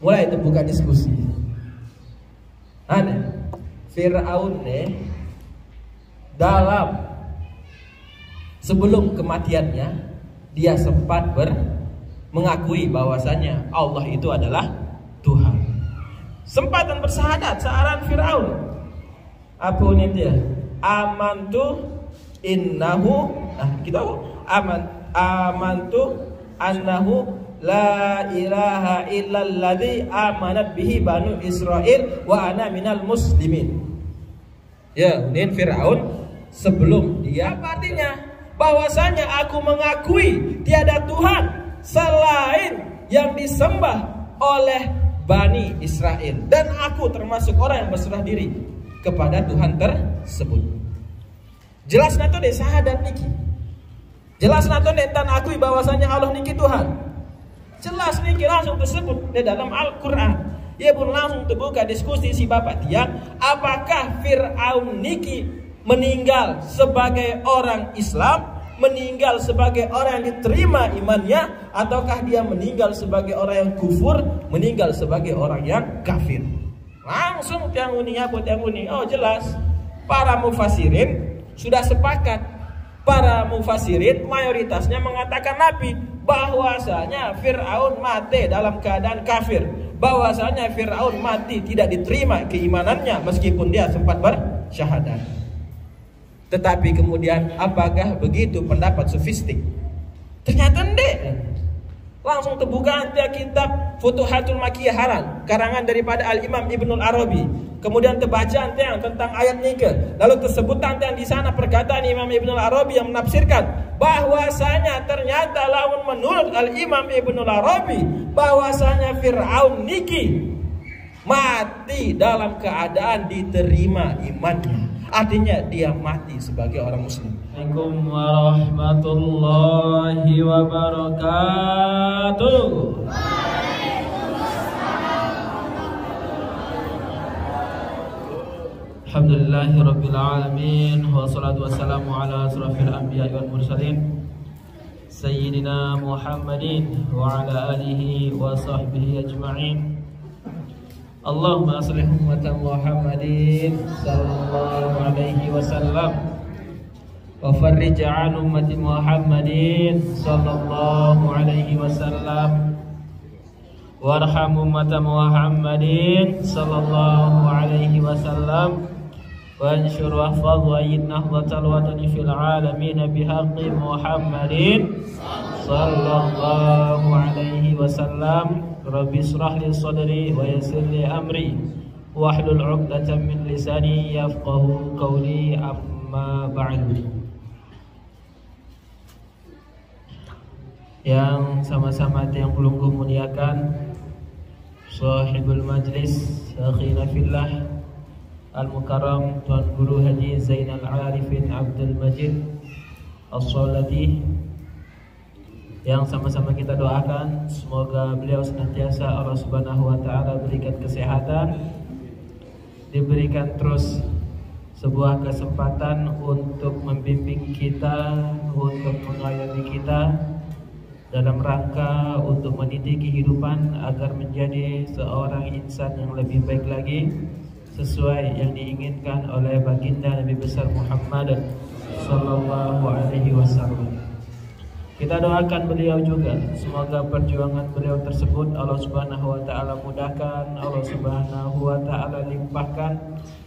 Mulai terbuka diskusi. Fir'aun dalam sebelum kematiannya dia sempat mengakui bahwasanya Allah itu adalah Tuhan. Sempat dan bersyahadat seorang Fir'aun. Apa ini dia? Amantu innahu amantu annahu la ilaha illalladzi amanat bihi banu Israil wa ana minal muslimin. Ya, ini Fir'aun sebelum dia artinya bahwasanya aku mengakui tiada Tuhan selain yang disembah oleh Bani Israel dan aku termasuk orang yang berserah diri kepada Tuhan tersebut. Jelas nato deh syahadat niki. Jelas nato deh tan akui bahwasanya Allah niki Tuhan. Jelas niki langsung tersebut di dalam Al-Quran. Ia pun langsung terbuka diskusi si bapak tiang. Apakah Fir'aun niki meninggal sebagai orang Islam, meninggal sebagai orang yang diterima imannya, ataukah dia meninggal sebagai orang yang kufur, meninggal sebagai orang yang kafir? Langsung tiang uninya buat tiang uni. Oh jelas. Para mufasirin sudah sepakat. Para mufasirin mayoritasnya mengatakan Nabi bahwasanya Fir'aun mati dalam keadaan kafir, bahwasanya Fir'aun mati tidak diterima keimanannya meskipun dia sempat bersyahadat. Tetapi kemudian apakah begitu pendapat sofistik? Ternyata enggak. Langsung terbuka nanti kitab Futuhatul Makkiyah Haran karangan daripada Al-Imam Ibnul Arabi. Kemudian terbaca nanti tentang ayat nike. Lalu tersebut nanti di sana perkataan Imam Ibnul Arabi yang menafsirkan bahwasanya ternyata lawan menurut Al-Imam Ibnul Arabi bahwasanya Fir'aun niki mati dalam keadaan diterima imannya. Artinya dia mati sebagai orang muslim. Assalamualaikum warahmatullahi wabarakatuh. Alhamdulillahirabbil alamin wassalatu wassalamu ala asrofil anbiya'i wal mursalin sayyidina Muhammadin wa ala alihi wa sahbihi ajma'in. Allahumma aslih ummata Muhammadin sallallahu alaihi wasallam wa farrij 'an ummati Muhammadin sallallahu alaihi wasallam warham ummata Muhammadin sallallahu alaihi wasallam وانشر واحفظ وأيد نهضة الوطن في العالمين بحق محمد صلى الله عليه وسلم رب اشرح لي صدري ويسر لي أمري واحلل عقدة من لساني يفقه قولي أما بعد. Yang sama-sama yang belum muliakan sahibul majlis akhina fillah Al-Mukarram Tuan Guru Haji Zainal Arifin Abdul Majid As-Solati, yang sama-sama kita doakan semoga beliau senantiasa Allah Subhanahu wa taala berikan kesehatan, diberikan terus sebuah kesempatan untuk membimbing kita, untuk mengayomi kita dalam rangka untuk mendidik kehidupan agar menjadi seorang insan yang lebih baik lagi sesuai yang diinginkan oleh baginda Nabi besar Muhammad sallallahu alaihi wasallam. Kita doakan beliau juga semoga perjuangan beliau tersebut Allah Subhanahu wa taala mudahkan, Allah Subhanahu wa taala limpahkan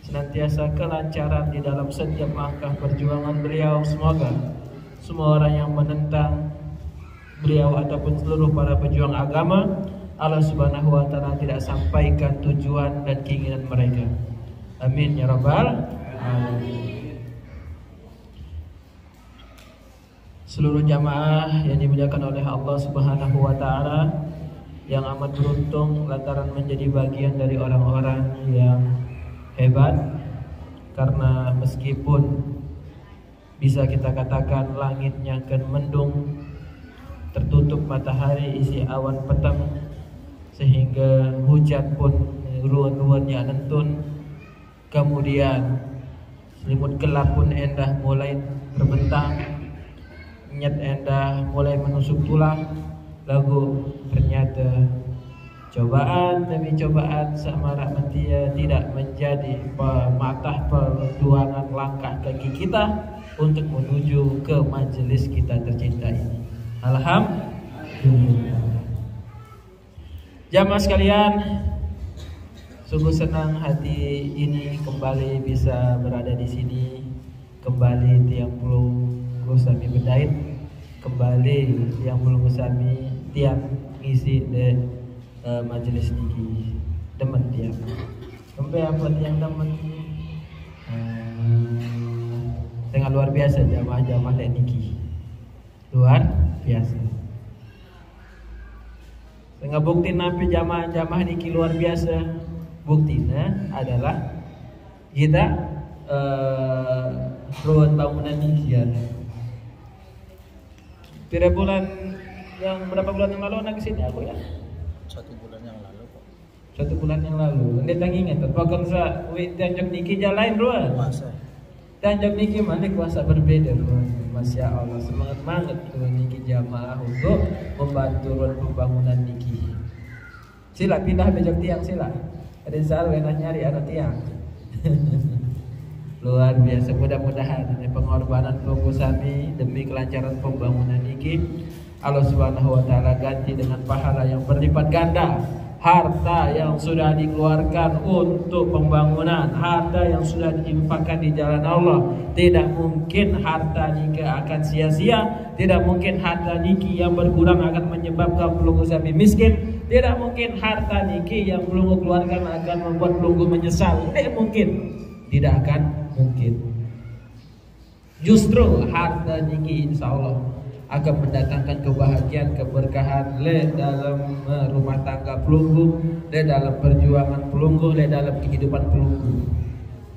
senantiasa kelancaran di dalam setiap langkah perjuangan beliau. Semoga semua orang yang menentang beliau ataupun seluruh para pejuang agama, Allah Subhanahu wa taala tidak sampaikan tujuan dan keinginan mereka. Amin ya rabbal alamin. Seluruh jamaah yang dimuliakan oleh Allah Subhanahu wa taala yang amat beruntung lantaran menjadi bagian dari orang-orang yang hebat, karena meskipun bisa kita katakan langitnya akan mendung, tertutup matahari isi awan petang, sehingga hujan pun ruan-ruannya nentun, kemudian selimut gelap pun endah mulai terbentang, nyet endah mulai menusuk tulang, lalu ternyata Cobaan demi cobaan sama rahmatia tidak menjadi pematah perjuangan langkah kaki kita untuk menuju ke majelis kita tercinta ini. Alhamdulillah. Jamaah sekalian, sungguh senang hati ini kembali bisa berada di sini, kembali tiang pulung sami berdait, kembali tiang pulung sami tiang ngisi de majelis niki demen tiang. Sampai apa tiang demen? Dengan luar biasa jamaah-jamaah niki. Luar biasa. Dengan bukti nabi jamaah-jamaah niki luar biasa. Buktinya adalah kita ruang bangunan niki ya. Berapa bulan yang lalu anak kesini aku ya? 1 bulan yang lalu kok. 1 bulan yang lalu. Anda tak ingat? Pokoknya sa tanjak niki jalan ruang. Masa. Tanjak niki mana kuasa berbeda ruang. Masya Allah, semangat banget ruang niki jamaah untuk membantu ruang pembangunan niki. Sila pindah bejak tiang sila. Ada salah enak nyari anak tiang. Luar biasa, mudah-mudahan ini pengorbanan kelompok sami demi kelancaran pembangunan niki Allah Subhanahu wa taala ganti dengan pahala yang berlipat ganda. Harta yang sudah dikeluarkan untuk pembangunan, harta yang sudah diinfakkan di jalan Allah, tidak mungkin harta niki akan sia-sia, tidak mungkin harta niki yang berkurang akan menyebabkan pelunggu sami miskin, tidak mungkin harta niki yang pelunggu keluarkan akan membuat pelunggu menyesal, tidak mungkin, tidak akan mungkin. Justru harta niki insya Allah akan mendatangkan kebahagiaan, keberkahan le dalam rumah tangga pelunggu, le dalam perjuangan pelunggu, le dalam kehidupan pelunggu.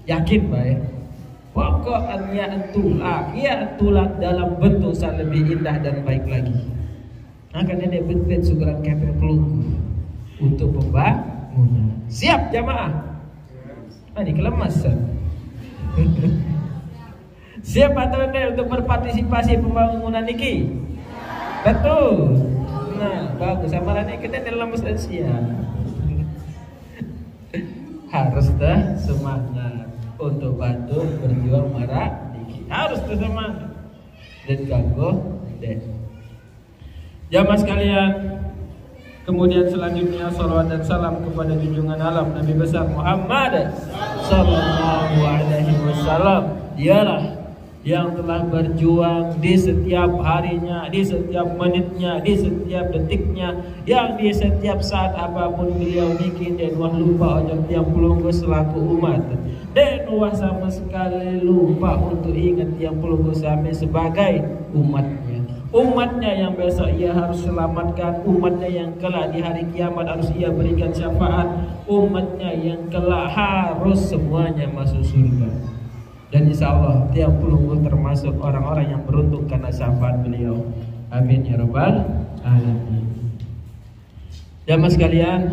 Yakin baik. Pokoknya entulak dalam bentuk yang lebih indah dan baik lagi. Akan ada bentuk syukuran kepeng pelunggu untuk pembangunan. Siap jamaah? Ini kelemasan. Siap atau tidak untuk berpartisipasi pembangunan niki? Betul. Nah, bagus. Amalannya kita dalam dan siap. Harus dah semangat untuk bantu berjuang marah niki. Harus dah semangat. Dan ganggu deh. Jamaah sekalian, kemudian selanjutnya salawat dan salam kepada junjungan alam Nabi besar Muhammad sallallahu alaihi wasallam. Dialah yang telah berjuang di setiap harinya, di setiap menitnya, di setiap detiknya, yang di setiap saat apapun beliau bikin dan wah lupa ojok tiang pelunggu selaku umat, dan wah sama sekali lupa untuk ingat tiang pelunggu sami sebagai umatnya yang besok ia harus selamatkan, umatnya yang kelak di hari kiamat harus ia berikan syafaat, umatnya yang kelak harus semuanya masuk surga. Dan insya Allah tiap pelunggu termasuk orang-orang yang beruntung karena syafaat beliau. Amin ya rabbal alamin. Jamaah sekalian,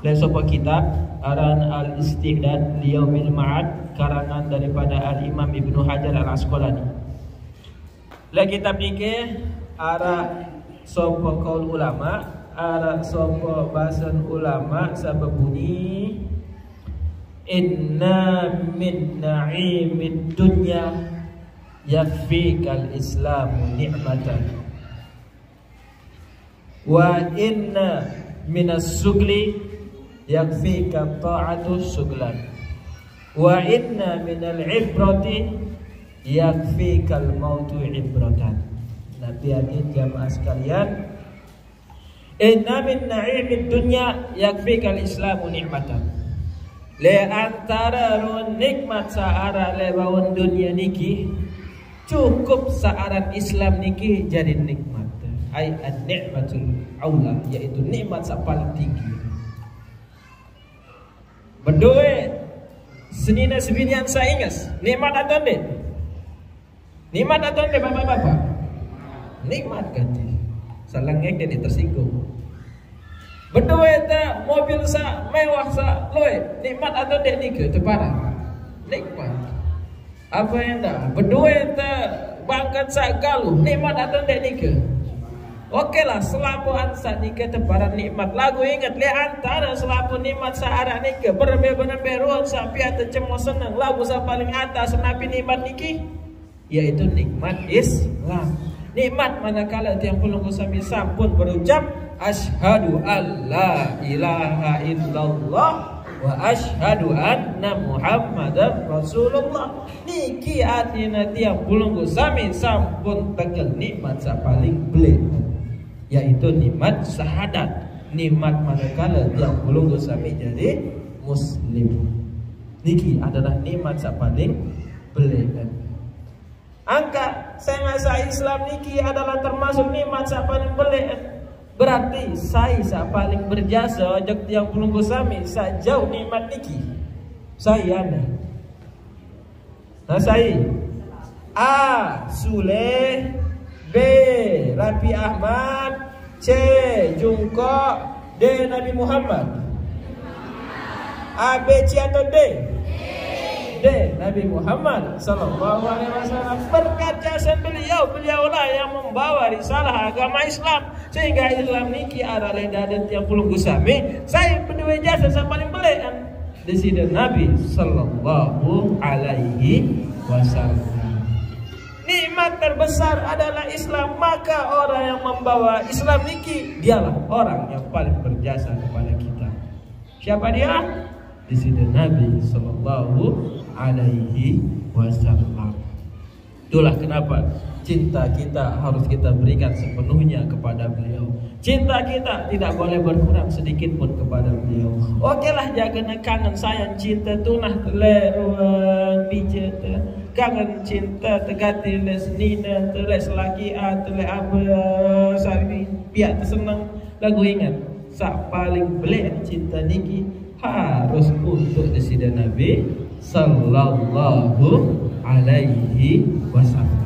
dari sebuah kitab Aran al-Istiqdad Liyaumil Ma'ad, karangan daripada Al-Imam Ibnu Hajar Al-Asqalani. Lah kita pikir ara sopo kaul ulama, ara sopo bahasan ulama sabab bunyi inna min na'imid dunya yakfikal islamu ni'matan wa inna minas sugli yakfika ta'atu suglan wa inna minal ibrati yakfikal mautu ibratan. Nabi amin jamaah sekalian, inna min na'imid dunya yakfikal islamu ni'matan. Le antara nikmat saara lewat dunia niki cukup saaran Islam niki jadi nikmat. Ai an-ni'matul aula, yaitu nikmat yang paling tinggi. Berdoa senina sebinian saya ingat nikmat atau tidak? Nikmat atau tidak bapak-bapak? Nikmat kan? Salangnya jadi tersinggung. Berdua ta mobil sa mewah sa loe nikmat atau dek nikah itu parah nikmat. Apa yang dah berdua ta bangkat sa galuh nikmat atau dek nikah Oke lah, selapuan saat nikah tebaran nikmat. Lagu ingat le antara selapu nikmat saat nikah berbe-berbe ruang sapi atau cemo senang. Lagu sa paling atas nabi nikmat niki, yaitu nikmat Islam. Nikmat manakala tiang pulungku sami sampun berucap asyhadu alla ilaha illallah wa asyhadu anna muhammadar rasulullah. Niki artinya tiang pulungku sami sampun tekel nikmat sa paling belit, yaitu nikmat syahadat. Nikmat manakala tiang pulungku sami jadi muslim. Niki adalah nikmat sa paling belit. Angka saya Islam niki adalah termasuk nikmat sa paling belit. Berarti saya paling berjasa ojek tiang pulungku sami sajauh nikmat niki. Saya nih. Nah saya A. Sule, B. Rafi Ahmad, C. Jungkok, D. Nabi Muhammad. A, B, C atau D? D. Nabi Muhammad sallallahu alaihi wasallam. Berkat jasa beliaulah yang membawa risalah agama Islam, sehingga Islam niki adalah dan tiang pulungku sami saya berdua jasa yang paling belit di sini Nabi sallallahu alaihi wasallam. Nikmat terbesar adalah Islam, maka orang yang membawa Islam niki dialah orang yang paling berjasa kepada kita. Siapa dia? Di sini Nabi sallallahu alaihi wasallam. Itulah kenapa cinta kita harus kita berikan sepenuhnya kepada beliau. Cinta kita tidak boleh berkurang sedikit pun kepada beliau. Oke lah, jangan kangen sayang cinta tunah teleruan pijet. Kangen cinta tegati les nina teles laki tele apa sari pihak tersenang. Lagu ingat sak paling belik cinta niki harus untuk disida Nabi sallallahu alaihi wasallam.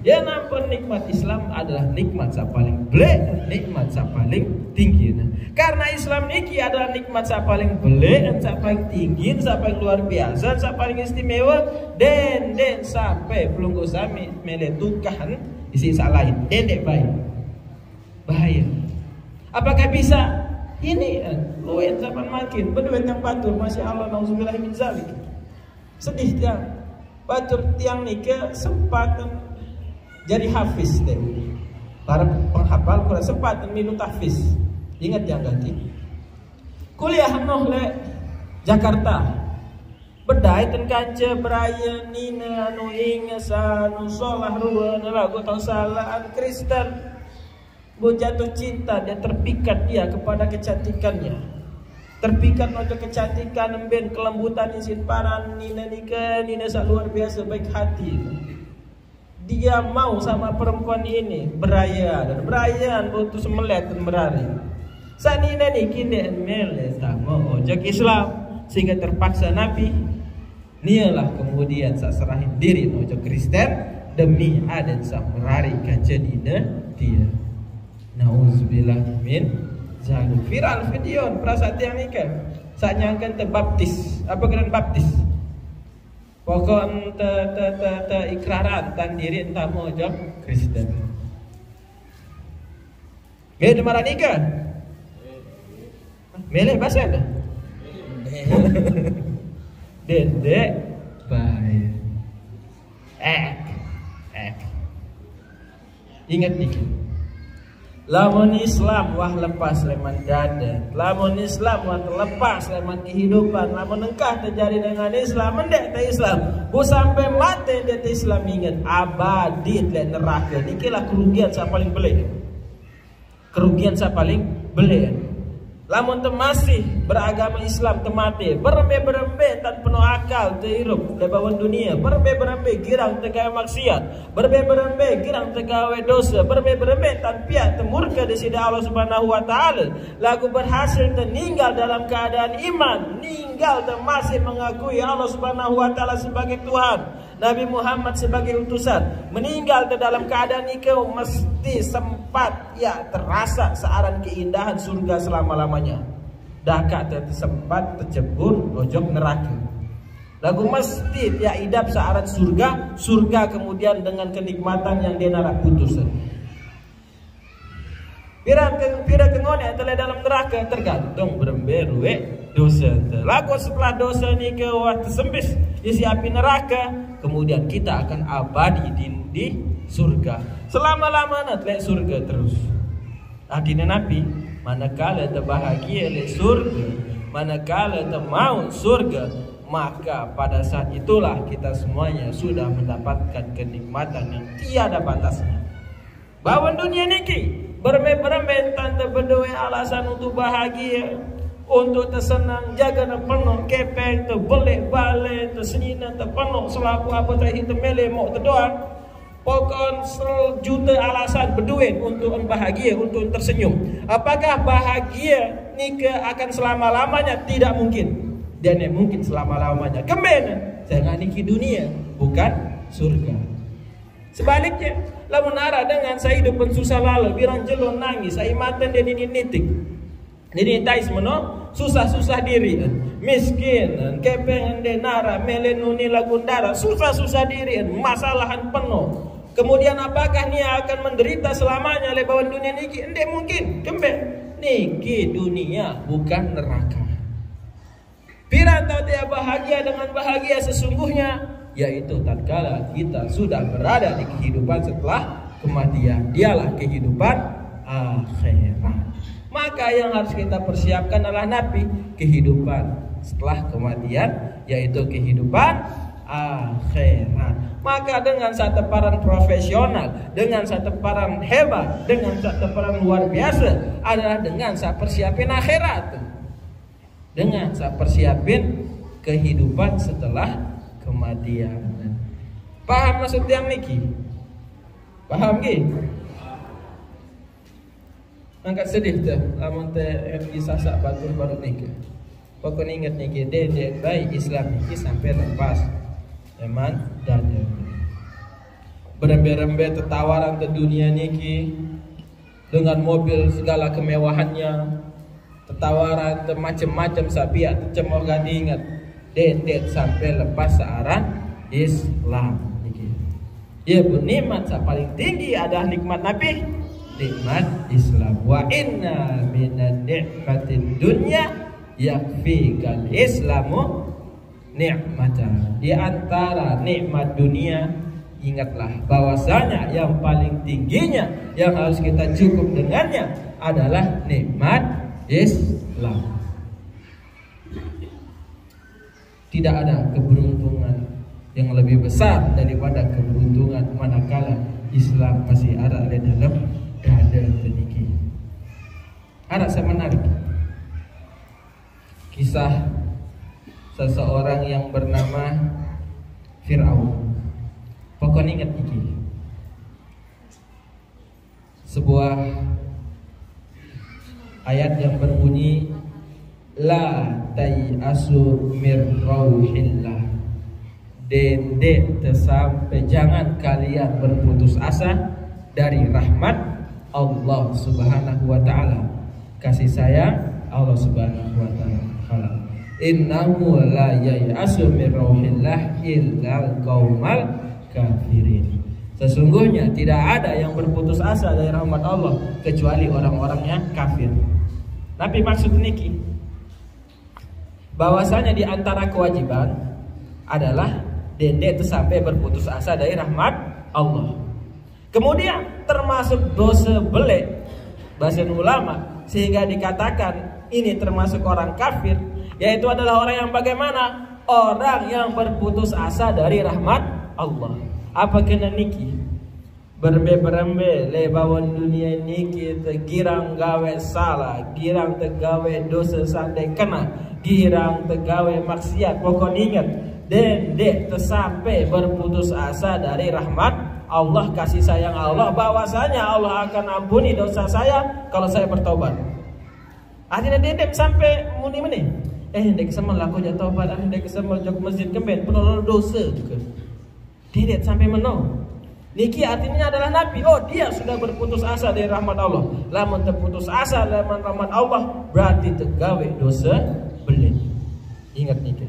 Ya nampun nikmat Islam adalah nikmat sa paling belik, nikmat sa paling tinggi. Karena Islam niki adalah nikmat sa paling belik, sa paling tinggi, sa paling luar biasa, sa paling istimewa, den sampai pelunggu sami meletukan isi sa lain, dendek baik. Bahaya. Apakah bisa? Ini luwet zaman makin berduit yang batur, masya Allah, nauzubillah min zalik. Sedih tiang batur tiang nikah sempat jadi hafiz deh. Para penghafal Quran sempat minum tahfiz. Ingat yang ganti. Kuliah noh le Jakarta. Bedai ten kaca beraya nina anu ingasa anu solah ruan lagu tau salah Kristen. Bu jatuh cinta, dia terpikat dia kepada kecantikannya. Terpikat untuk kecantikan, emben kelembutan isin paran nina nikah, nina sak luar biasa baik hati. Dia mau sama perempuan ini beraya dan berayaan putus melet dan berari. Saat nina niki dia melet sama ojek Islam sehingga terpaksa Nabi. Nialah kemudian sak serahin diri ojek Kristen demi adan sak merari kaca nina dia. Nauzubillah min zalik. Viral video perasaan yang nikah. Saat nyangkan terbaptis. Apa keren baptis? Pokok te ikraran tan diri entah mau jawab Kristen. Mele marah nikah. Mele bahasa ada. Dendek baik. Ingat nikah. Lamun Islam wah lepas leman dada. Lamun Islam wah terlepas leman kehidupan. Lamun engkah terjadi dengan Islam, mendek te Islam. Bu sampai mati dia te Islam, ingat abadi le neraka. Nikilah kerugian sa paling belit. Kerugian sa paling belit. Lamun te masih beragama Islam temate berembe tan penuh akal te hirup le bawah dunia, berembe girang te gawe maksiat, berembe girang te gawe dosa, berembe tan piat te murka di sisi Allah Subhanahu wa taala. Lagu berhasil te ninggal dalam keadaan iman, ninggal te masih mengakui Allah Subhanahu wa taala sebagai Tuhan, Nabi Muhammad sebagai utusan, meninggal ke dalam keadaan ikau mesti sempat ya terasa searan keindahan surga selama-lamanya. Daka sempat tercebur ojok neraka. Lagu mesti ya idap searan surga kemudian dengan kenikmatan yang dia narak putus. Pira kengone telah dalam neraka tergantung berembe dosa. Lagu setelah dosa ni ke waktu sembis isi api neraka, kemudian kita akan abadi di surga. Selama-lamanya telah surga terus. Artinya Nabi, manakala terbahagia oleh surga, manakala termaut surga, maka pada saat itulah kita semuanya sudah mendapatkan kenikmatan yang tiada batasnya. Bahwa dunia niki bermain-bermain tanpa berdua alasan untuk bahagia, untuk tersenang, jaga dan penuh, kepeng, terbelik balik, tersenina, terpenuh, selaku apa terhitung melek, mau terdoa. Pokok juta alasan berduit untuk bahagia, untuk tersenyum. Apakah bahagia nikah akan selama-lamanya? Tidak mungkin. Dan yang mungkin selama-lamanya. Kemana? Jangan niki dunia, bukan surga. Sebaliknya, lamun arah dengan saya hidup susah lalu, birang jelon nangis, saya matan dia ini nitik. Ini tais meno, susah-susah diri, miskin, kepengen denara, melenuni lagundara, susah-susah diri, masalahan penuh. Kemudian apakah dia akan menderita selamanya lebawan dunia niki? Tidak mungkin. Kembali niki dunia bukan neraka. Pira tahu dia bahagia dengan bahagia sesungguhnya, yaitu tatkala kita sudah berada di kehidupan setelah kematian. Dialah kehidupan akhirat. Maka yang harus kita persiapkan adalah Nabi, kehidupan setelah kematian, yaitu kehidupan akhirat. Maka dengan satu peran profesional, dengan satu peran hebat, dengan satu peran luar biasa adalah dengan saya persiapin akhirat, dengan saya persiapin kehidupan setelah kematian. Paham maksud yang niki? Paham ki? Angkat sedih tu, lamun teh kisah sak baru nikah. Pokoknya ingat niki deh baik Islam niki sampai lepas eman dada. Berembe-rembe tertawaran ke dunia niki dengan mobil segala kemewahannya, tertawaran macam-macam sapiat tercemor gadi ingat deh sampai lepas searah Islam niki. Ya pun nikmat yang paling tinggi adalah nikmat Nabi, nikmat Islam. Wa inna minan ni'matid dunya yakfikal Islamu nikmatan. Di antara nikmat dunia, ingatlah bahwasanya yang paling tingginya yang harus kita cukup dengannya adalah nikmat Islam. Tidak ada keberuntungan yang lebih besar daripada keberuntungan manakala Islam masih ada di dalam dada peniki. Ada saya menarik kisah seseorang yang bernama Fir'aun. Pokoknya ingat iki, sebuah ayat yang berbunyi la tayasu mir rauhillah, dendek tersampai jangan kalian berputus asa dari rahmat Allah Subhanahu wa taala, kasih sayang Allah Subhanahu wa taala. Innahu la yayasu mir rauhillah illa qaumal kafirin. Sesungguhnya tidak ada yang berputus asa dari rahmat Allah kecuali orang-orang yang kafir. Tapi maksud niki bahwasanya di antara kewajiban adalah dendek sampai berputus asa dari rahmat Allah. Kemudian termasuk dosa belek bahasa ulama sehingga dikatakan ini termasuk orang kafir, yaitu adalah orang yang bagaimana? Orang yang berputus asa dari rahmat Allah. Apa kena niki? Berembe-berembe lebawan dunia niki tergirang gawe salah, girang tergawe dosa sampai kena, girang tergawe maksiat. Pokoknya ingat, dendek tersampai berputus asa dari rahmat Allah, kasih sayang Allah, bahwasanya Allah akan ampuni dosa saya kalau saya bertobat. Artinya dendek sampai muni meni. Dek sama laku jatuh tobat, dek sama jok masjid kembali penolong dosa juga. Dendek sampai menol. Niki artinya adalah Nabi. Oh, dia sudah berputus asa dari rahmat Allah. Lamun terputus asa dari rahmat Allah berarti tergawe dosa belit. Ingat niki.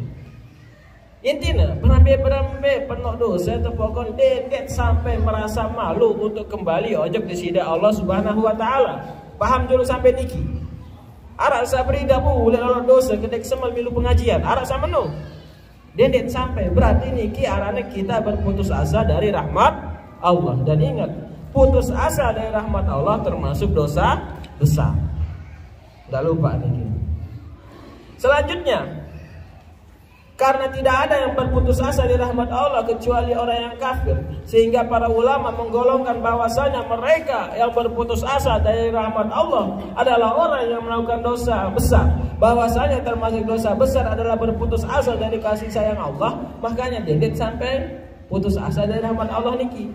Intinya berambe-berambe penuh dosa terpokok dendek sampai merasa malu untuk kembali ojek di sida Allah Subhanahu wa taala. paham julu sampai niki. Arak sabri dapu boleh lolot dosa kedek semal milu pengajian. Arak sama no. Dendet sampai berarti niki arane kita berputus asa dari rahmat Allah. Dan ingat, putus asa dari rahmat Allah termasuk dosa besar. Tidak lupa niki. Selanjutnya, karena tidak ada yang berputus asa dari rahmat Allah kecuali orang yang kafir, sehingga para ulama menggolongkan bahwasanya mereka yang berputus asa dari rahmat Allah adalah orang yang melakukan dosa besar. Bahwasanya termasuk dosa besar adalah berputus asa dari kasih sayang Allah. Makanya Dedet sampai putus asa dari rahmat Allah niki.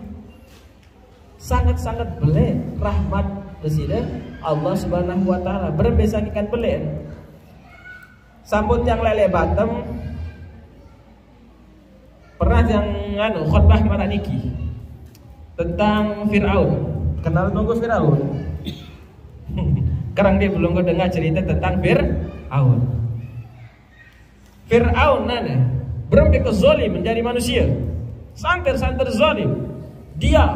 Sangat-sangat beli rahmat Presiden Allah Subhanahu wa taala. Berbesakikan beli. Sambut yang lele Batam. Pernah yang khutbah marah niki tentang Fir'aun. Kenal tunggu Fir'aun? Sekarang dia belum dengar cerita tentang Fir'aun. Fir'aun nana berempat kezolim menjadi manusia. Santer-santer zolim. Dia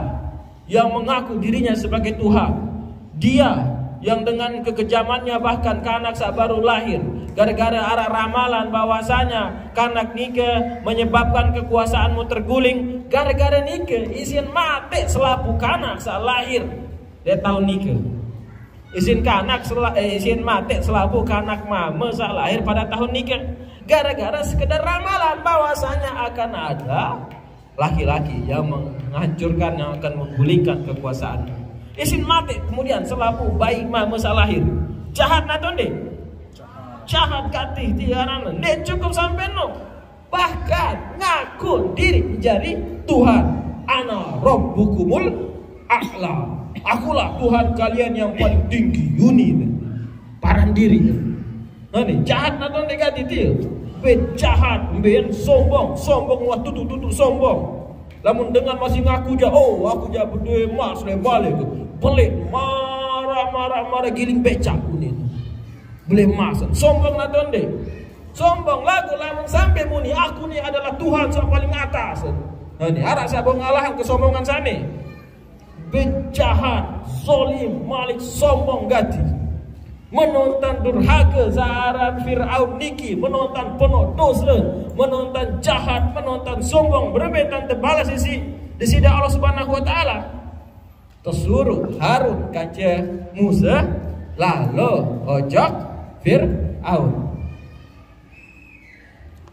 yang mengaku dirinya sebagai Tuhan. Dia yang dengan kekejamannya bahkan kanak sak baru lahir gara-gara arah ramalan bahwasanya kanak nike menyebabkan kekuasaanmu terguling. Gara-gara nike izin mati selapu kanak sak lahir dia tahun nike. Izin mati selapu kanak mama sak lahir pada tahun nike. Gara-gara sekedar ramalan bahwasanya akan ada laki-laki yang menghancurkan, yang akan menggulingkan kekuasaan. Izin mati kemudian selapu bayi mama sak lahir. Jahat naton deh. Jahat katih tiarana. Dek cukup sampai no. Bahkan ngaku diri menjadi Tuhan. Ana rabbukumul a'la. Akulah Tuhan kalian yang paling tinggi. Yuni. Paran diri. Nah nih jahat naton dek katih. Jahat, mben sombong, sombong waktu tutu sombong. Lamun dengan masih ngaku ja, oh aku ja berdua mas lebale tu. Pelik marah giling becak ini. Boleh masan. Sombong naton deh. Sombong lagu lamun sampai muni aku ni adalah Tuhan yang paling atas. Nah ni harap saya ngalahan kesombongan sana. Bejahat, zolim, malik, sombong gati. Menonton durhaka zaharan Fir'aun niki, menonton penuh dosa, menonton jahat, menonton sombong, berbetan terbalas di sisi Allah Subhanahu wa taala. Tersuruh Harun kaca Musa lalu ojok Fir'aun.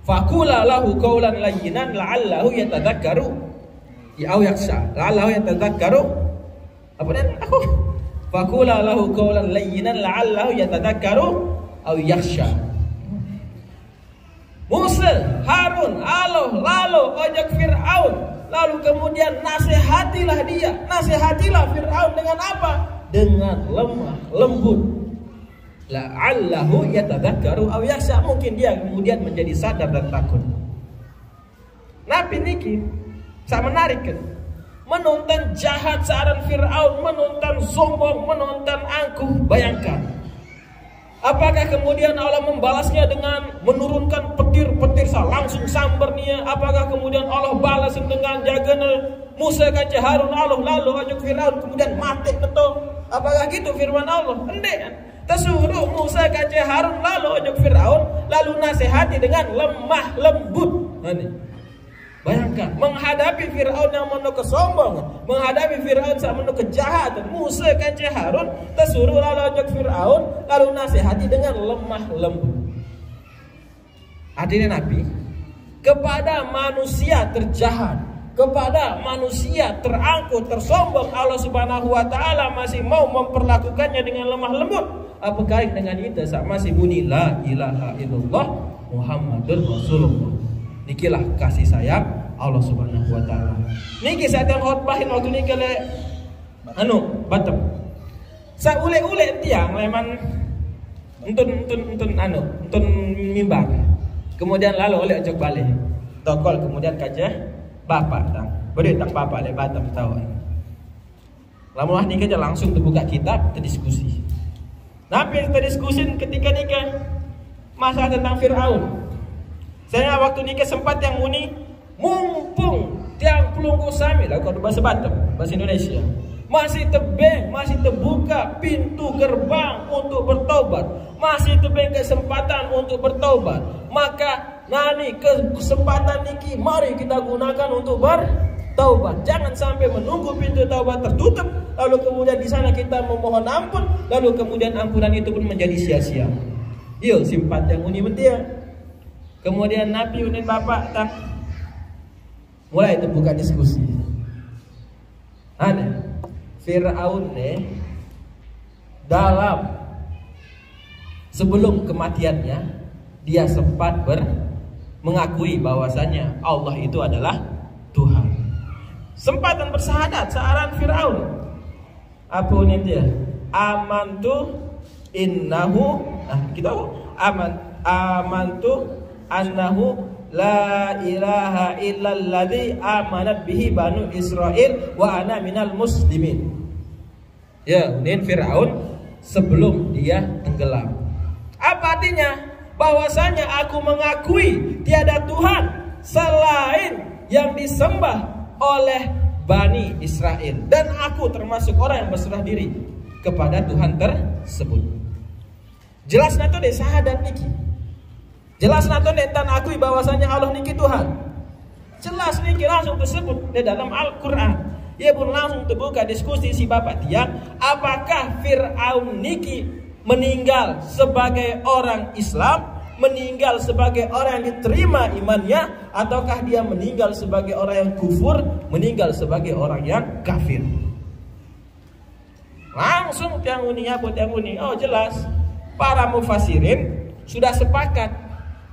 Faqula lahu qawlan layyinan la'allahu yatadzakkaru aw yakhsha. La'allahu yatadzakkaru. Apa dan aku? Faqula lahu qawlan layyinan la'allahu yatadzakkaru aw yakhsha. Musa, Harun, lalu ojok Fir'aun. Lalu kemudian nasihatilah dia. Nasihatilah Fir'aun dengan apa? Dengan lemah lembut. La'allahu yatadzakkaru aw yakhsha. Mungkin dia kemudian menjadi sadar dan takut. Nabi niki sangat menarik kan? Menonton jahat saran Fir'aun, menonton sombong, menonton angkuh. Bayangkan, apakah kemudian Allah membalasnya dengan menurunkan petir-petir langsung sambernya? Apakah kemudian Allah balas dengan jagana Musa kaca Harun Allah lalu ajak Fir'aun kemudian mati betul? Apakah gitu firman Allah? Endek. Tersuruh Musa kaca Harun lalu ajak Fir'aun lalu nasihati dengan lemah lembut. Bayangkan, menghadapi Fir'aun yang menuh kesombongan, menghadapi Fir'aun yang menuh kejahatan, Musa kaca Harun tersuruh lalu ajak Fir'aun lalu nasihati dengan lemah lembut. Hadirin Nabi, kepada manusia terjahat, kepada manusia terangkuh, tersombong, Allah Subhanahu wa taala masih mau memperlakukannya dengan lemah lembut. Apakah dengan itu masih bunyi la ilaha illallah Muhammadur Rasulullah. Nikilah kasih sayang Allah Subhanahu wa taala. Niki saya teng khotbahin waktu niki le Batam. Sa ule-ule tiang leman entun mimbar. Kemudian lalu oleh ojok balik. Tokol kemudian kaca bapak tang. Beri tang bapak le Batam tahu. Lamun niki aja langsung terbuka kitab terdiskusi. Nabi terdiskusin ketika nikah masalah tentang Fir'aun. Saya waktu nikah sempat yang muni mumpung tiang pelunggu sami lah kalau bahasa Batam, bahasa Indonesia. masih tebing, masih terbuka pintu gerbang untuk bertaubat, masih tebing kesempatan untuk bertaubat. Maka nani kesempatan niki mari kita gunakan untuk bertaubat. Jangan sampai menunggu pintu taubat tertutup, lalu kemudian di sana kita memohon ampun, lalu kemudian ampunan itu pun menjadi sia-sia. Yo simpat yang uni mentia. Kemudian Nabi unin bapak tak mulai terbuka diskusi. Ada Fir'aun dalam sebelum kematiannya dia sempat mengakui bahwasanya Allah itu adalah Tuhan. Sempat dan bersyahadat searan Fir'aun. Apa ini dia? Amantu innahu amantu annahu la ilaha illalladzi amanat bihi banu Israil wa ana minal muslimin. Ya, ini Fir'aun sebelum dia tenggelam. Apa artinya? Bahwasanya aku mengakui tiada Tuhan selain yang disembah oleh Bani Israel, dan aku termasuk orang yang berserah diri kepada Tuhan tersebut. Jelas nato deh syahadat niki. Jelas nato netan akui bahwasanya Allah niki Tuhan. Jelas niki langsung tersebut di dalam Al-Qur'an. Ia pun langsung terbuka diskusi si bapak tiang, apakah Fir'aun niki meninggal sebagai orang Islam, meninggal sebagai orang yang diterima imannya, ataukah dia meninggal sebagai orang yang kufur, meninggal sebagai orang yang kafir. Langsung tiang uninya buat tiang uni. Oh jelas, para mufassirin sudah sepakat.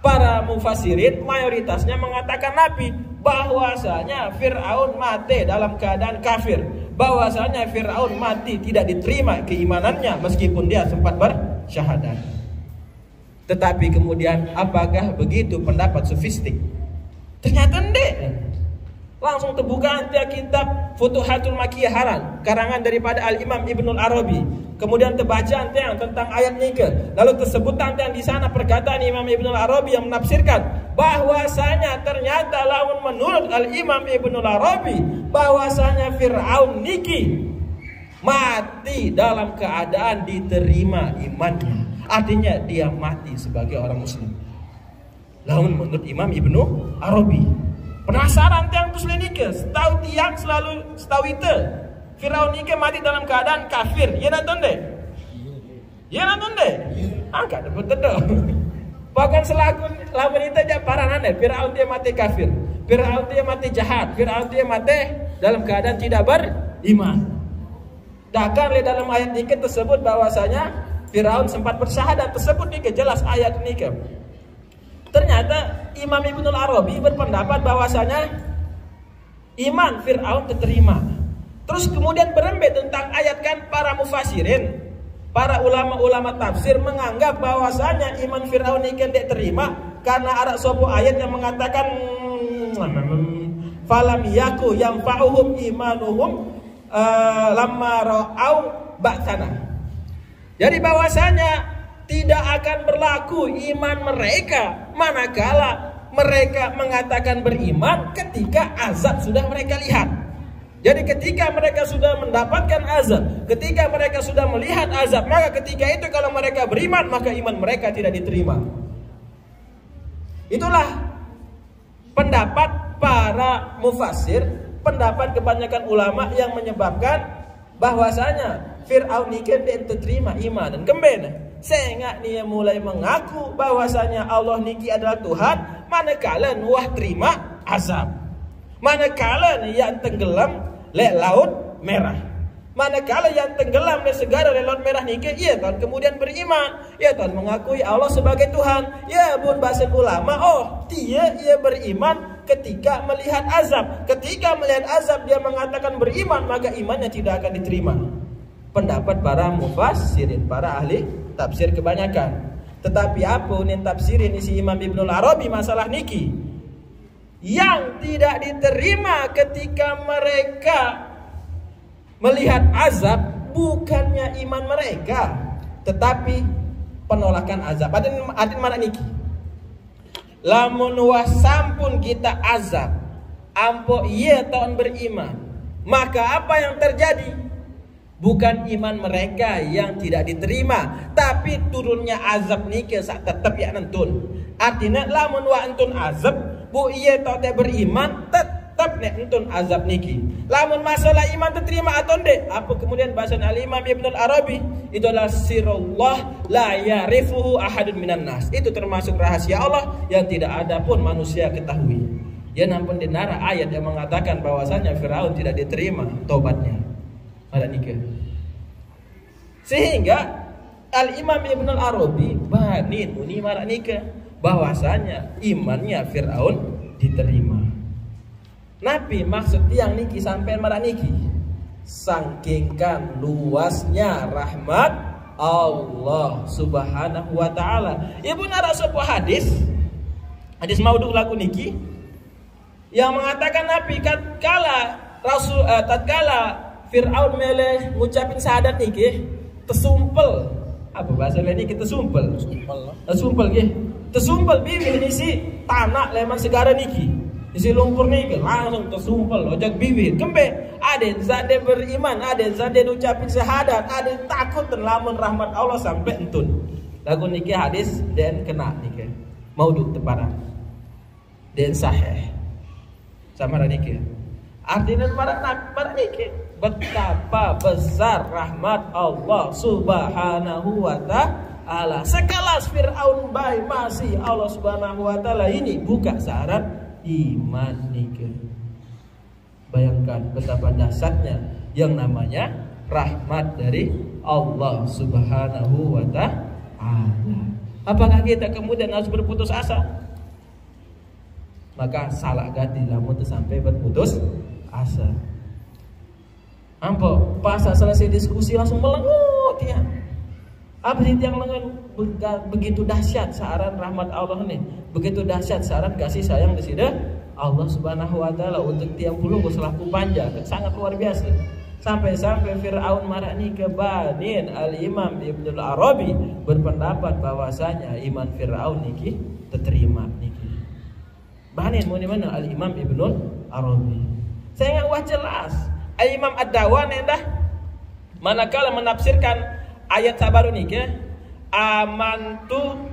Para mufassirin mayoritasnya mengatakan Nabi bahwasanya Fir'aun mati dalam keadaan kafir, bahwasanya Fir'aun mati tidak diterima keimanannya meskipun dia sempat bersyahadat. Tetapi kemudian apakah begitu pendapat sofistik? Ternyata enggak. Langsung terbuka nanti kitab Futuhatul Makkiyah Haran, karangan daripada Al-Imam Ibnul Arabi. Kemudian terbaca nanti tentang ayat nike. Lalu tersebut nanti di sana perkataan Imam Ibnul Arabi yang menafsirkan bahwasanya ternyata lawan menurut Al-Imam Ibnul Arabi bahwasanya Fir'aun niki mati dalam keadaan diterima imannya. Artinya dia mati sebagai orang muslim. Lawan menurut Imam Ibnu Arabi. Penasaran tiang muslim nike, setahu tiang selalu setahu itu Fir'aun nike mati dalam keadaan kafir. Ya nonton deh. Ya nonton deh. Angkat dapat bahkan selaku lawan itu aja paranan deh. Fir'aun dia mati kafir. Fir'aun dia mati jahat. Fir'aun dia mati dalam keadaan tidak beriman. Bahkan dalam ayat nike tersebut bahwasanya Fir'aun sempat bersyahadat tersebut nike jelas ayat nike. Ternyata Imam Ibnul Arabi berpendapat bahwasanya iman Fir'aun diterima. Terus kemudian berembet tentang ayat kan para mufassirin, para ulama-ulama tafsir menganggap bahwasanya iman Fir'aun ini tidak terima karena ada sebuah ayat yang mengatakan falam yaku yanfa'uhum imanuhum lamma ra'au ba'tsana. Jadi bahwasanya tidak akan berlaku iman mereka manakala mereka mengatakan beriman ketika azab sudah mereka lihat. Jadi ketika mereka sudah mendapatkan azab, ketika mereka sudah melihat azab, maka ketika itu kalau mereka beriman, maka iman mereka tidak diterima. Itulah pendapat para mufassir, pendapat kebanyakan ulama yang menyebabkan bahwasanya Fir'aun ini tidak diterima iman dan kembali. Sehingga dia mulai mengaku bahwasanya Allah niki adalah Tuhan, manakala Nuh terima azab, manakala yang tenggelam le laut merah, manakala yang tenggelam le segara le laut merah niki ia kan kemudian beriman, ia kan mengakui Allah sebagai Tuhan. Ya bun bahasa ulama, oh dia ia beriman ketika melihat azab. Ketika melihat azab dia mengatakan beriman, maka imannya tidak akan diterima. Pendapat para mufassirin, para ahli tafsir kebanyakan. Tetapi apa yang tafsirin isi Imam Ibnul Arabi masalah niki, yang tidak diterima ketika mereka melihat azab bukannya iman mereka, tetapi penolakan azab. Adin mana niki? Lamun wasampun kita azab, ampo iya tahun beriman, maka apa yang terjadi? Bukan iman mereka yang tidak diterima, tapi turunnya azab niki sak tetep ya nentun. Artinya lamun wa entun azab, bu iye tau te beriman tetep nek entun azab niki. Lamun masalah iman diterima atau ndek, apa kemudian bahasan Al-Imam Ibnu Arabi, itu adalah sirullah la ya'rifuhu ahadun minan nas. Itu termasuk rahasia Allah yang tidak ada pun manusia ketahui. Ya nampun dinara ayat yang mengatakan bahwasanya Firaun tidak diterima tobatnya. Ada nikah. Sehingga Al-Imam Ibnu Arabi banin uni marak nikah bahwasanya imannya Firaun diterima. Nabi maksud tiang niki sampai marak niki sangkingkan luasnya rahmat Allah Subhanahu wa taala. Ibu nara sebuah hadis maudhu lagu niki yang mengatakan Nabi tatkala Fir'aun meleh ngucapin syahadat niki tesumpel. Apa bahasa lain niki tesumpel? Tesumpel nggih. Tesumpel bibir isi tanah leman segara niki. Isi lumpur niki langsung tesumpel ojak bibir. Kembe aden zade beriman, aden zade ngucapin syahadat, aden takut dan lamun rahmat Allah sampai entun. Lagu niki hadis dan kena niki. Maudhu teparang. Dan sahih. Sama niki. Artinya para niki betapa besar rahmat Allah Subhanahu wa taala. Sekelas Firaun baik masih Allah Subhanahu wa taala ini buka syarat iman niki. Bayangkan betapa dahsyatnya yang namanya rahmat dari Allah Subhanahu wa taala. Apakah kita kemudian harus berputus asa? Maka salah ganti lamun sampai berputus asa. Ampo pas selesai diskusi langsung melengut ya. Apa sih yang lengan begitu dahsyat saran rahmat Allah nih, begitu dahsyat saran kasih sayang di sini Allah Subhanahu wa taala untuk tiap puluh selaku panjang sangat luar biasa. Sampai-sampai Firaun marah nih ke banin Al-Imam Ibnu Arabi berpendapat bahwasanya iman Firaun niki terterima niki. Banin mau di mana Al-Imam Ibnu Arabi. Saya nggak jelas. Imam Ad-Dawan endah manakala menafsirkan ayat sabaru niki amantu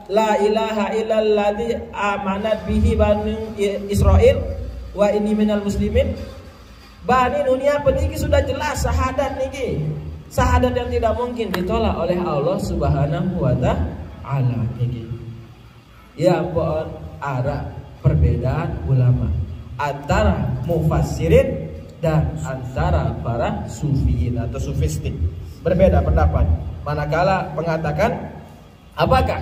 la ilaha illalladzi amanat bihi bani Israil wa inni minal muslimin. Bani dunia peniki sudah jelas syahadat niki. Syahadat yang tidak mungkin ditolak oleh Allah Subhanahu wa taala niki. Ya pun ada perbedaan ulama antara mufassirin dan antara para sufiin atau sufistik. Berbeda pendapat. Manakala mengatakan apakah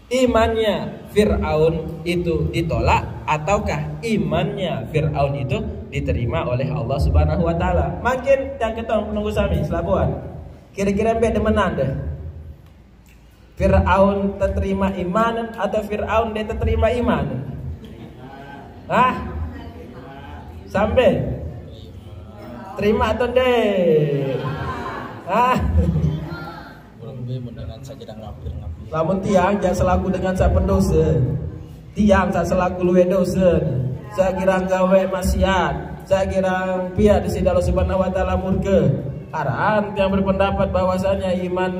imannya Fir'aun itu ditolak ataukah imannya Fir'aun itu diterima oleh Allah Subhanahu wa taala. Makin yang ketong menunggu sami selabuan. Kira-kira beda menanda. Fir'aun terima iman atau Fir'aun dia terima iman? Hah? Sampai terima atau deh? Ah, lamun tiang jangan selaku dengan saya pendosa. Tiang saya selaku luwe dosa. Saya kira gawe maksiat. Saya kira pihak di sini Allah Subhanahu wa taala murka. Araan yang berpendapat bahwasanya iman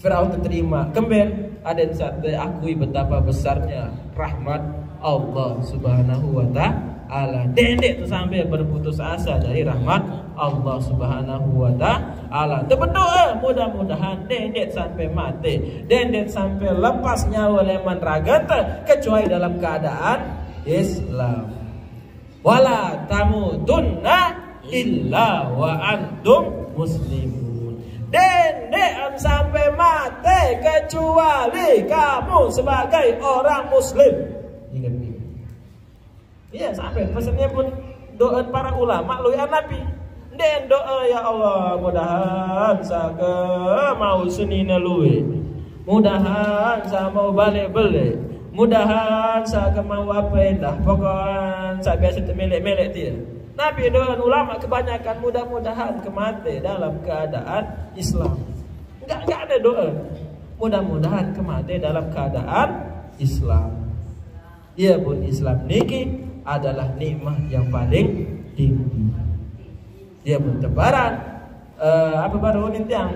Firaun diterima. Kemben ada yang satu akui betapa besarnya rahmat Allah Subhanahu wa taala. Dendek tuh sampai berputus asa dari rahmat Allah Subhanahu wa taala. Berdoa mudah-mudahan dendek sampai mati, dendek sampai lepas nyawa leman ragata kecuali dalam keadaan Islam. Wala tamutunna illa wa antum muslimun. Dendek sampai mati kecuali kamu sebagai orang muslim. Ingat ini. Iya sampai pesannya pun doa para ulama lu ya Nabi. Den doa ya Allah mudahan saga mau senina luwe. Mudahan sa mau balik beli. Mudahan saga mau apa dah. Pokoknya sa biasa melek-melek dia. Nabi doa ulama kebanyakan mudah-mudahan kemati dalam keadaan Islam. Enggak ada doa. Mudah-mudahan kemati dalam keadaan Islam. Ia pun Islam niki adalah nikmat yang paling tinggi. Dia pun tebaran apa baru nintiang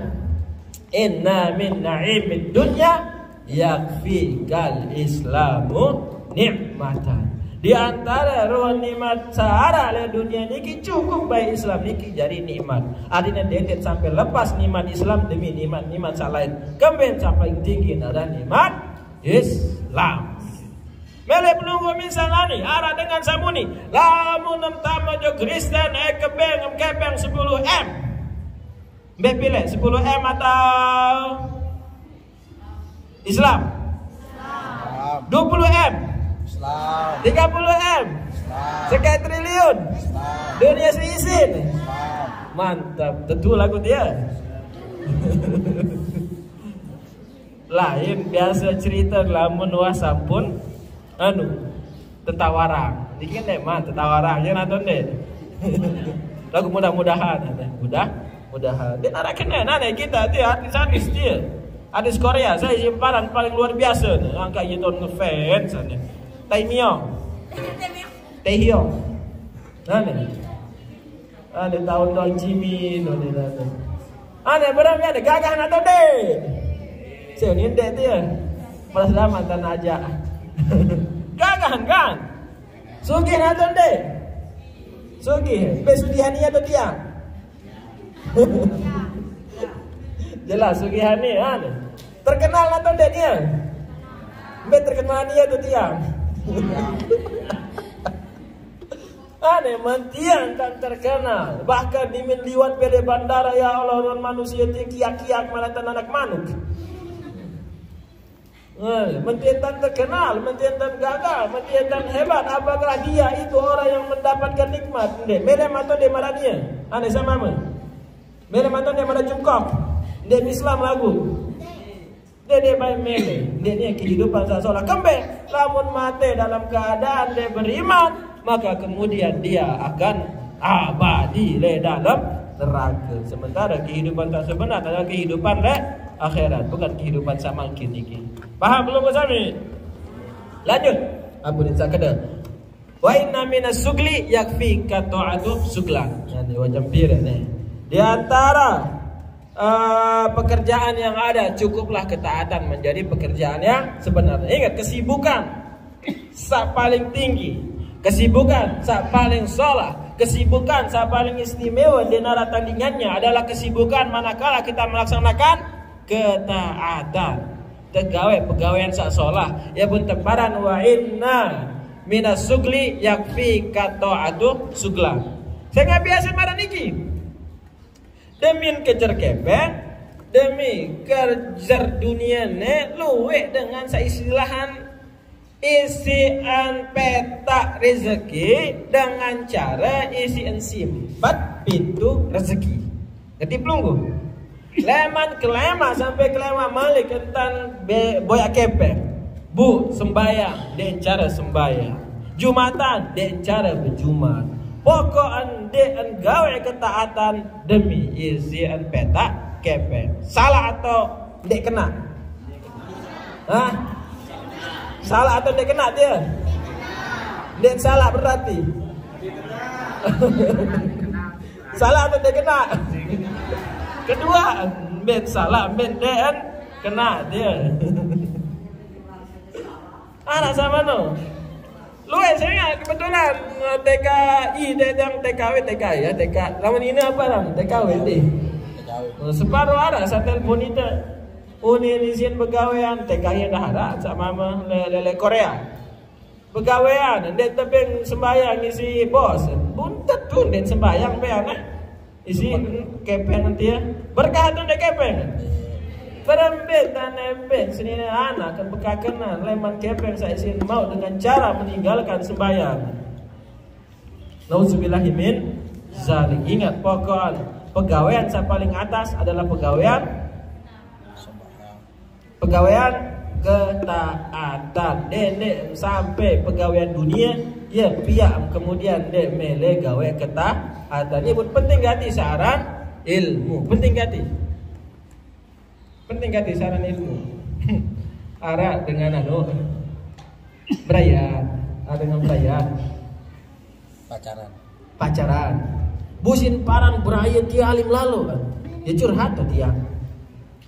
inna min na'imid dunya yakfikal islamu nikmatan. Di antara roh nikmat sahara le dunia niki cukup baik Islam niki jadi nikmat. Adina dedet sampai lepas nikmat Islam demi nikmat lain. Kemudian sampai tinggi ada nikmat Islam. Mele penunggu misalnya nih arah dengan samuni. Lamun entama jo Kristen kebeng kepeng 10M. Mbak pilih 10M atau Islam? 20M. 30M. Sekian triliun. Dunia seisin. Mantap, tentu lagu dia. Lain biasa cerita lamun wah sampun tetawarang. Dikit deh mah tetawarang ya nonton deh. Lagu mudah-mudahan ada. Mudah-mudahan. Dia ada kena nane kita dia artis dia. Artis Korea saya simpanan paling luar biasa nih. Angka itu ngefans sana. Taemyeong. Nane. Ada tahun Jimin nane. Ane berapa ada gagah nato deh. Saya ni dek dia. Malas lama tan aja. Gagah kan? Sugih nato deh. Sugih, besugihani atau dia? Jelas sugihani kan? Terkenal nato dek dia. Terkenal dia atau dia? Aneh mentian tak terkenal. Bahkan di liwat pele bandara ya Allah dan manusia kiak-kiak malatan anak manuk. Mentian tak terkenal, mentian tak gagal, mentian tak hebat. Apakah dia itu orang yang mendapatkan nikmat? Mele maton de marania. Aneh sama me. Mele maton de mara jungkok. Dia Islam lagu. Dia baik mele. Dia kehidupan seolah kembali. Lamun mati dalam keadaan dia beriman, maka kemudian dia akan abadi le dalam neraka. Sementara kehidupan tak sebenar adalah kehidupan le akhirat, bukan kehidupan samangkin iki. Paham belum bersami? Lanjut. Ampun sakada. Wa inna minas sugli yakfika ta'atu suglan. Yani wajam pira nih. Di antara pekerjaan yang ada cukuplah ketaatan menjadi pekerjaan yang sebenarnya. Ingat kesibukan paling tinggi, kesibukan paling sholat, kesibukan paling istimewa di nara tandingannya adalah kesibukan manakala kita melaksanakan ketaatan. Pegawaian sholat ya pun tebaran wa inna minas sugli yakfika ta'atu suglan. Saya nggak biasa marah niki. Demi kejar kepeng, demi kejar dunia ne luwe dengan seistilahan isian peta rezeki dengan cara isian simpat pintu rezeki. Jadi pelunggu leman kelema sampai kelema malik kentan boyak kepeng. Bu sembayang den cara sembayang, jumatan den cara berjumat. Pokok den gawe ketaatan demi isian peta kepeng. Salah atau dek kena? Hah? Salah atau dek kena dia? Dek salah berarti. Salah atau dek kena? Kedua, ben salah, ben dek kena dia. Anak sama no. Lu saya kebetulan TKI yang TKW TKI ya TK. Lawan ini apa lang? TKW deh. Separuh ada saya telepon itu. Unisian pegawaian TKI dah ada sama lele Korea. Pegawaian dia tebing sembayang isi bos. Buntet tuh dan sembayang beana. Isi kepeng nanti ya. Berkah tuh dek kepeng. Berembet dan embet sini anak akan bekakenan leman kepeng saya isin mau dengan cara meninggalkan sembahyang. Nauzubillahi min zalik. Ingat pokok pegawaian yang paling atas adalah pegawaian ketaatan. Dene sampai pegawaian dunia ya piam kemudian de mele gawe ketaatan. Ini pun penting gati saran ilmu. Penting gati saran ilmu. Ara dengan berayat, dengan berayat. Pacaran. busin paran beraya dia alim lalu kan. Dia curhat dia.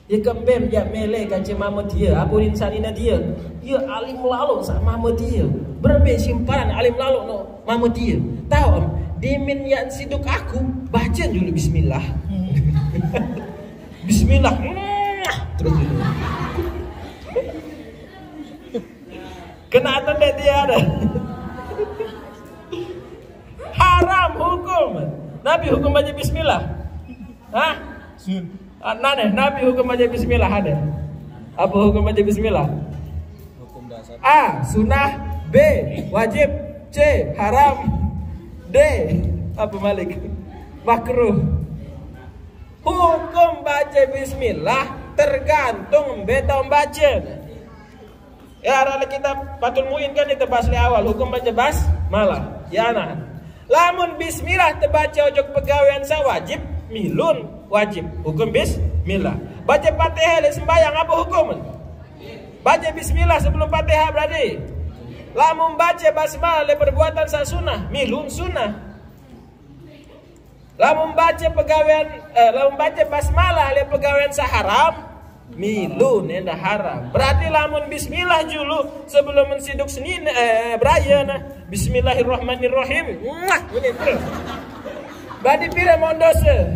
Dia kembem dia mele kaca mama dia, apa insanina dia. Dia alim lalu sama mama dia. Berbe simparan alim lalu no mama dia. Tahu dimin yang siduk aku baca dulu bismillah. Bismillah. Terus dulu. Kena tanda dia ada. Haram hukum. Nabi hukum baca bismillah. Hah? Nane, Nabi hukum baca bismillah ada. Apa hukum baca bismillah? Hukum dasar. A. Sunnah. B. Wajib. C. Haram. D. Apa Malik? Makruh. Hukum baca bismillah tergantung beta baca. Ya, ada kitab Fathul Muin kan ditebas di awal hukum baca bas malah. Ya nah. Lamun bismillah terbaca ojok pegawaian sa wajib, milun wajib. Hukum bismillah. Baca Fatihah le sembahyang apa hukum? Baca bismillah sebelum Fatihah berarti. Lamun baca basmalah le perbuatan sa sunnah, milun sunnah. Lamun baca pegawaian lamun baca basmalah le pegawaian sa haram, milun enda haram. Berarti lamun bismillah dulu sebelum mensiduk senin beraya nah. Bismillahirrahmanirrahim. Ini terus. Berarti pira mon dosa?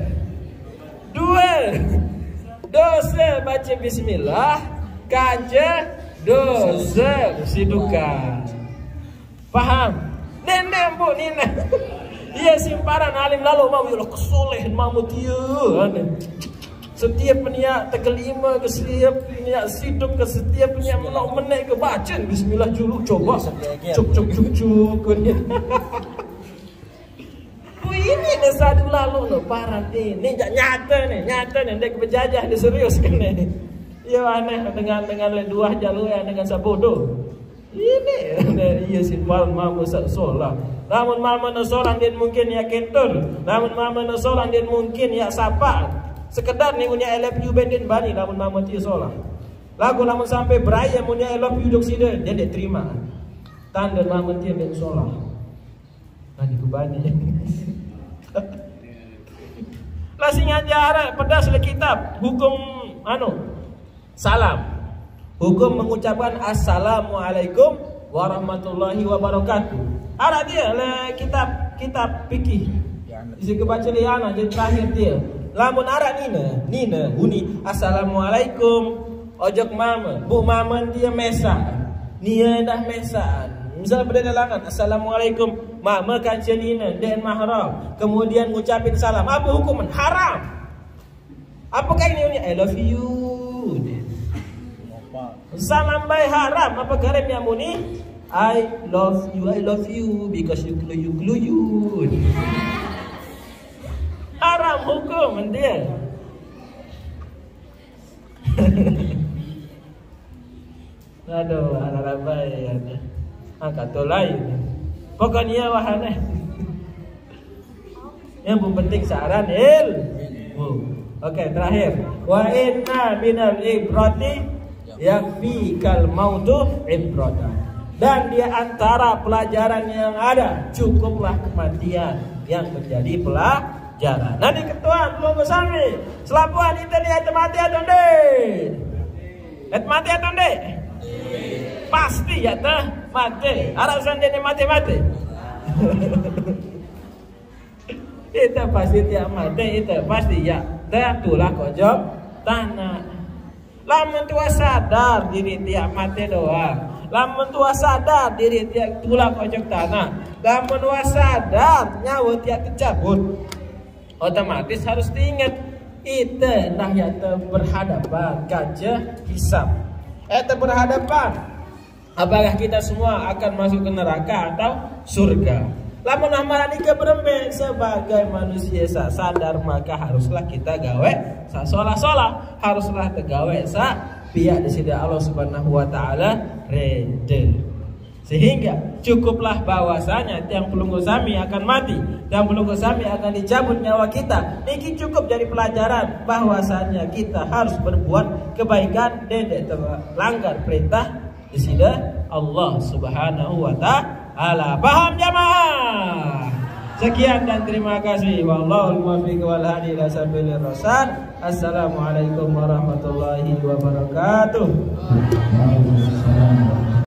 2. Dosa baca bismillah, kaja dosa sidukan. Paham? Dendem bu nina. Dia simparan alim lalu mau ya kesolehan mamu dia. Setiap peniak terkelima ke setiap peniak siduk ke setiap peniak menek ke baca bismillah dulu coba cuk ini dah satu lalu no parah ini nyata nih dek berjajah dia serius kan nih ya aneh dengan dua jalur yang dengan sabodo ini iya simpan mamu sholat namun mamu sholat dia mungkin ya kentur namun mamu sholat dia mungkin ya sapa sekedar nih punya I love you bendin bani namun mama tia solah lagu namun sampai beraya punya I love you dok sida dia tidak terima tanda mama tia ben solah nanti ku bani lah sing ajar pedas le kitab hukum salam hukum mengucapkan assalamualaikum warahmatullahi wabarakatuh ada dia le kitab fikih isi kebaca liana jadi terakhir dia. Lamun arah Nina, huni assalamualaikum, ojok mama, bu mama dia mesaan, nia dah mesaan. Misal berdalangan assalamualaikum, mama kanca Nina dan mahram, kemudian ngucapin salam, apa hukuman? Haram. Apakah ini I love you? Salam baik haram, apa karem yang muni? I love you because you glue. Haram hukum dia. Aduh, anak bayi ya. Angkat lain. Pokoknya wahana. Yang penting saran ilmu. Oke, terakhir. Wa inna minal ibrati yakfikal mautu ibrata. Dan di antara pelajaran yang ada cukuplah kematian yang menjadi pelajaran. Nanti ketua belum bersami. Selapuan itu nih mati atau mati atau pasti ya teh mati. Arasan dia mati. Itu pasti tiap mati itu pasti ya. Teh tulah kojok tanah. Lamun tua sadar diri tiap mati doang. Lamun tua sadar diri tiap tulah kojok tanah. Lamun tua sadar nyawa tiap kecabut. Otomatis harus diingat itu nah ya berhadapan kaca hisab. Berhadapan apakah kita semua akan masuk ke neraka atau surga. Lamun amalan ika berembe sebagai manusia sadar maka haruslah kita gawe sa solah haruslah tegawe sa pihak di sini Allah Subhanahu wa taala rede. Sehingga cukuplah bahwasanya tiang pelunggu sami akan mati, tiang pelunggu sami akan dicabut nyawa kita. Ini cukup jadi pelajaran bahwasanya kita harus berbuat kebaikan dan tidak terlanggar perintah di sini Allah Subhanahu wa taala. Paham jamaah? Sekian dan terima kasih. Wallahul muwaffiq wal hadi ila sabilir rasyad. Assalamualaikum warahmatullahi wabarakatuh.